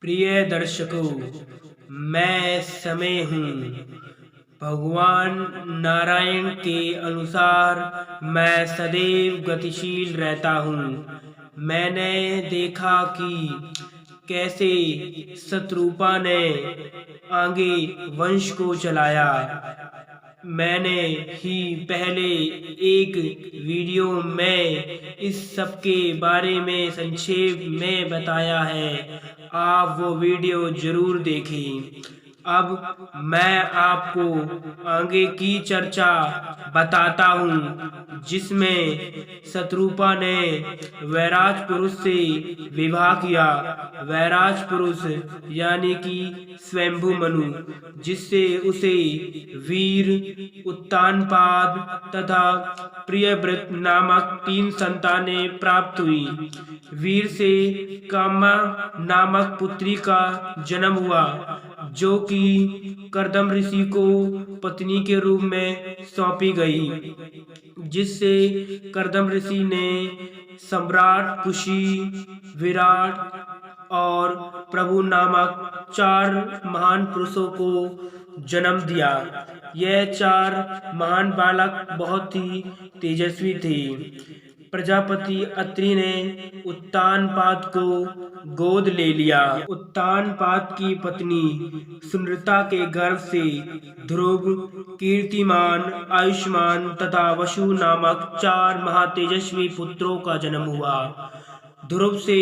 प्रिय दर्शकों, मैं समय हूँ। भगवान नारायण के अनुसार मैं सदैव गतिशील रहता हूँ। मैंने देखा कि कैसे शत्रुपा ने आगे वंश को चलाया। मैंने ही पहले एक वीडियो में इस सब के बारे में संक्षेप में बताया है। आप वो वीडियो जरूर देखें। अब मैं आपको आगे की चर्चा बताता हूँ, जिसमें शत्रुपा ने वैराज पुरुष से विवाह किया। वैराज पुरुष यानी कि स्वयंभू मनु, जिससे उसे वीर, उत्तानपाद तथा प्रियव्रत नामक 3 संतानें प्राप्त हुई। वीर से कामा नामक पुत्री का जन्म हुआ, जो कि कर्दम ऋषि को पत्नी के रूप में सौंपी गई, जिससे कर्दम ऋषि ने सम्राट कुशी, विराट और प्रभु नामक 4 महान पुरुषों को जन्म दिया। यह 4 महान बालक बहुत ही तेजस्वी थे। प्रजापति अत्रि ने उत्तानपाद को गोद ले लिया। उत्तानपाद की पत्नी सुनृता के गर्भ से ध्रुव, कीर्तिमान, आयुष्मान तथा वसु नामक 4 महातेजस्वी पुत्रों का जन्म हुआ। ध्रुव से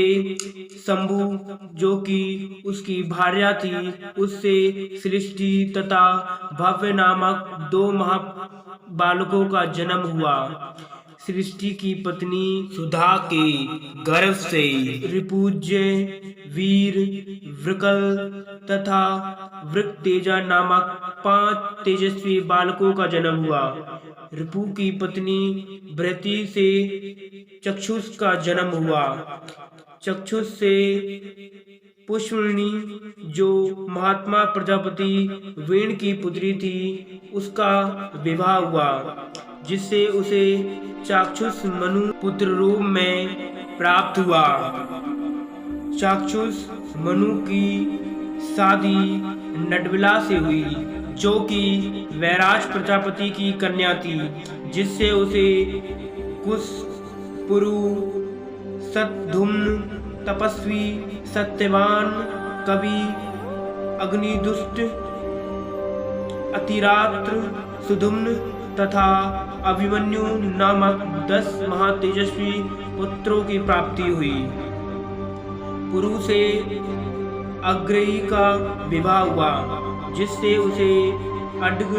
शंभु, जो कि उसकी भार्या थी, उससे सृष्टि तथा भव्य नामक 2 महाबालकों का जन्म हुआ। सृष्टि की पत्नी सुधा के गर्भ से रिपुंजय, वीर, वृकल तथा वृकतेजा नामक 5 तेजस्वी बालकों का जन्म हुआ। रिपु की पत्नी भृति से चक्षुष का जन्म हुआ। चक्षुष से पुष्पिनी, जो महात्मा प्रजापति वेण की पुत्री थी, उसका विवाह हुआ, जिससे उसे चाक्षुष मनु पुत्र रूप में प्राप्त हुआ। चाक्षुष मनु की शादी नडविला से हुई, जो कि वैराज प्रजापति की कन्या थी, जिससे उसे कुश, पुरु, शतधुम्न, तपस्वी, सत्यवान, कवि, अग्निदुष्ट, अतिरात्र, सुधुम्न तथा अभिमन्यु नामक 10 महातेजस्वी पुत्रों की प्राप्ति हुई। पुरु से अग्रही का विवाह हुआ, जिससे उसे अड्ग,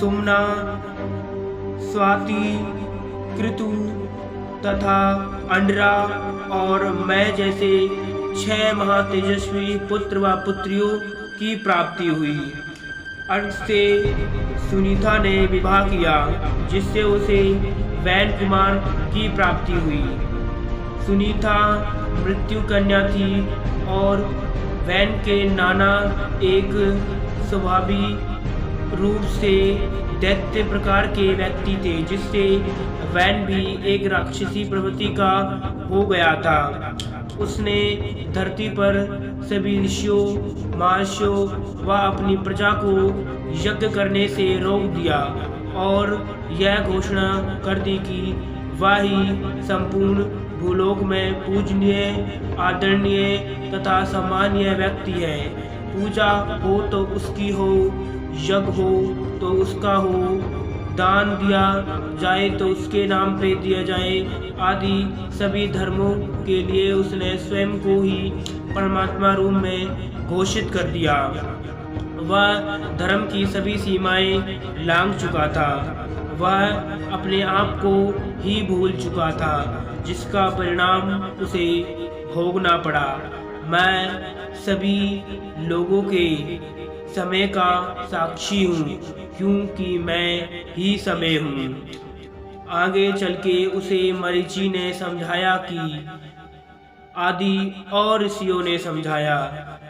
सुमना, स्वाति, कृतु तथा अंडरा और मैं जैसे 6 महातेजस्वी पुत्र व पुत्रियों की प्राप्ति हुई। अर्घ से सुनीता ने विवाह किया, जिससे उसे वैन कुमार की प्राप्ति हुई। सुनीता मृत्यु कन्या थी और वैन के नाना एक स्वभावी रूप से दैत्य प्रकार के व्यक्ति थे, जिससे वैन भी एक राक्षसी प्रवृत्ति का हो गया था। उसने धरती पर सभी ऋषियों, महर्षियों व अपनी प्रजा को यज्ञ करने से रोक दिया और यह घोषणा कर दी कि वह ही संपूर्ण भूलोक में पूजनीय, आदरणीय तथा सम्मानीय व्यक्ति है। पूजा हो तो उसकी हो, यज्ञ हो तो उसका हो, दान दिया जाए तो उसके नाम पे दिया जाए, आदि सभी धर्मों के लिए उसने स्वयं को ही परमात्मा रूप में घोषित कर दिया। वह धर्म की सभी सीमाएं लांघ चुका था। वह अपने आप को ही भूल चुका था, जिसका परिणाम उसे भोगना पड़ा। मैं सभी लोगों के समय का साक्षी हूँ, क्योंकि मैं ही समय हूँ। आगे चल के उसे मरीचि ने समझाया कि आदि और ऋषियों ने समझाया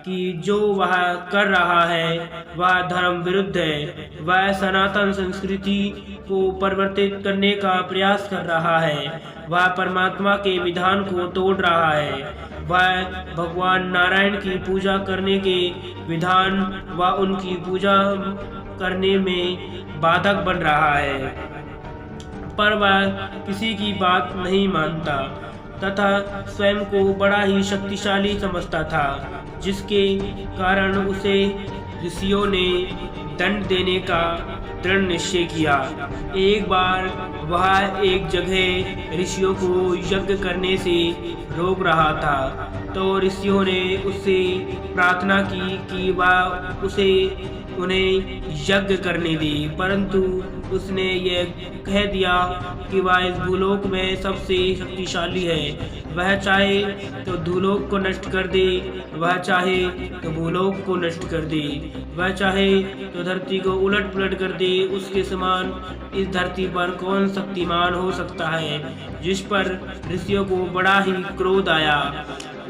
कि जो वह कर रहा है वह धर्म विरुद्ध है। वह सनातन संस्कृति को परिवर्तित करने का प्रयास कर रहा है। वह परमात्मा के विधान को तोड़ रहा है। वह भगवान नारायण की पूजा करने के विधान व उनकी पूजा करने में बाधक बन रहा है, पर वह किसी की बात नहीं मानता तथा स्वयं को बड़ा ही शक्तिशाली समझता था, जिसके कारण उसे ऋषियों ने दंड देने का दृढ़ निश्चय किया। एक बार वह एक जगह ऋषियों को यज्ञ करने से रोक रहा था, तो ऋषियों ने उससे प्रार्थना की कि वह उसे उन्हें यज्ञ करने दी, परंतु उसने यह कह दिया कि वह इस भूलोक में सबसे शक्तिशाली है। वह चाहे तो भूलोक को नष्ट कर दे, वह चाहे तो भूलोक को नष्ट कर दे, वह चाहे तो धरती को उलट पुलट कर दे। उसके समान इस धरती पर कौन शक्तिमान हो सकता है। जिस पर ऋषियों को बड़ा ही क्रोध आया।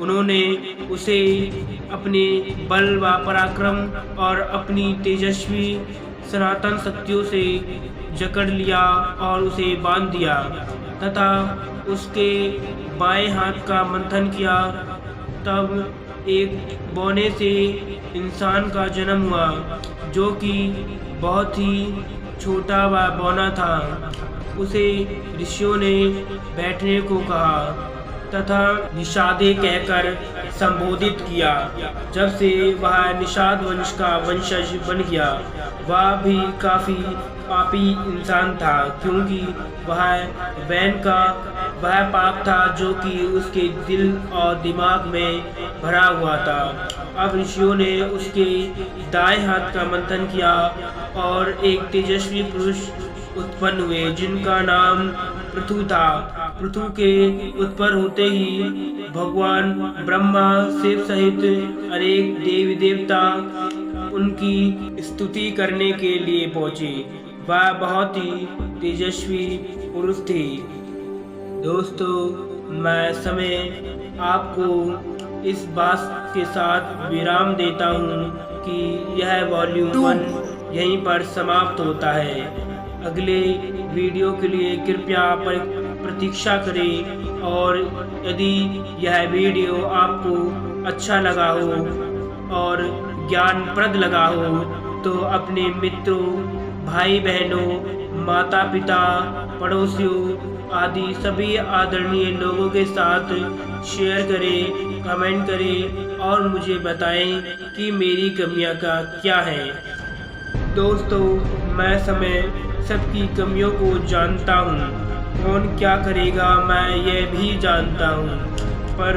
उन्होंने उसे अपने बल व पराक्रम और अपनी तेजस्वी सनातन शक्तियों से जकड़ लिया और उसे बांध दिया तथा उसके बाएं हाथ का मंथन किया। तब एक बौने से इंसान का जन्म हुआ, जो कि बहुत ही छोटा व बौना था। उसे ऋषियों ने बैठने को कहा तथा निषादे कहकर संबोधित किया। जब से वह निषाद वंश का वंशज बन गया, वह भी काफी पापी इंसान था, क्योंकि वह वैन का वह पाप था जो कि उसके दिल और दिमाग में भरा हुआ था। अब ऋषियों ने उसके दाएं हाथ का मंथन किया और एक तेजस्वी पुरुष उत्पन्न हुए, जिनका नाम पृथु था। पृथु के उत्पन्न होते ही भगवान ब्रह्मा शिव सहित अनेक देवी देवता उनकी स्तुति करने के लिए पहुँचे। वह बहुत ही तेजस्वी पुरुष थे। दोस्तों, मैं समय आपको इस बात के साथ विराम देता हूँ कि यह वॉल्यूम 1 यहीं पर समाप्त होता है। अगले वीडियो के लिए कृपया प्रतीक्षा करें, और यदि यह वीडियो आपको अच्छा लगा हो और ज्ञानप्रद लगा हो तो अपने मित्रों, भाई बहनों, माता पिता, पड़ोसियों आदि सभी आदरणीय लोगों के साथ शेयर करें, कमेंट करें और मुझे बताएं कि मेरी कमियां का क्या है। दोस्तों, मैं समय सबकी कमियों को जानता हूँ। कौन क्या करेगा मैं यह भी जानता हूँ, पर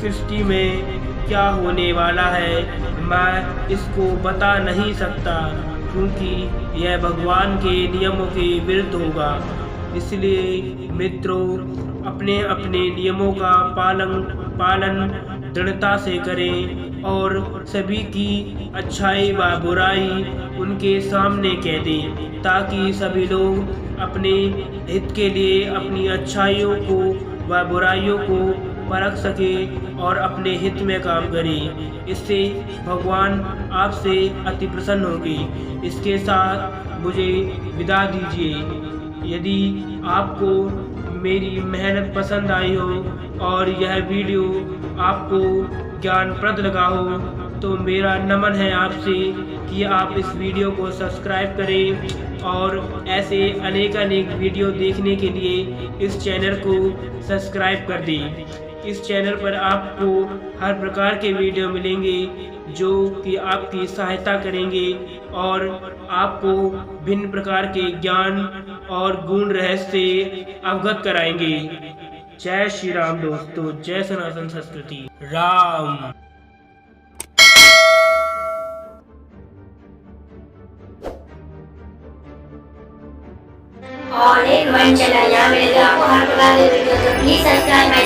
सृष्टि में क्या होने वाला है मैं इसको बता नहीं सकता, क्योंकि यह भगवान के नियमों के विरुद्ध होगा। इसलिए मित्रों, अपने अपने नियमों का पालन दृढ़ता से करें और सभी की अच्छाई व बुराई उनके सामने कह दें, ताकि सभी लोग अपने हित के लिए अपनी अच्छाइयों को व बुराइयों को परख सके और अपने हित में काम करें। इससे भगवान आपसे अति प्रसन्न होंगे। इसके साथ मुझे विदा दीजिए। यदि आपको मेरी मेहनत पसंद आई हो और यह वीडियो आपको ज्ञानप्रद लगा हो तो मेरा नमन है आपसे कि आप इस वीडियो को सब्सक्राइब करें और ऐसे अनेक वीडियो देखने के लिए इस चैनल को सब्सक्राइब कर दें। इस चैनल पर आपको हर प्रकार के वीडियो मिलेंगे जो कि आपकी सहायता करेंगे और आपको भिन्न प्रकार के ज्ञान और गुण रहस्य से अवगत कराएंगे। जय श्री राम दोस्तों, जय सनातन संस्कृति। राम। और एक वन चला, यहाँ मिलेगा आपको हर प्रकार के वीडियो, तो प्लीज सब्सक्राइब।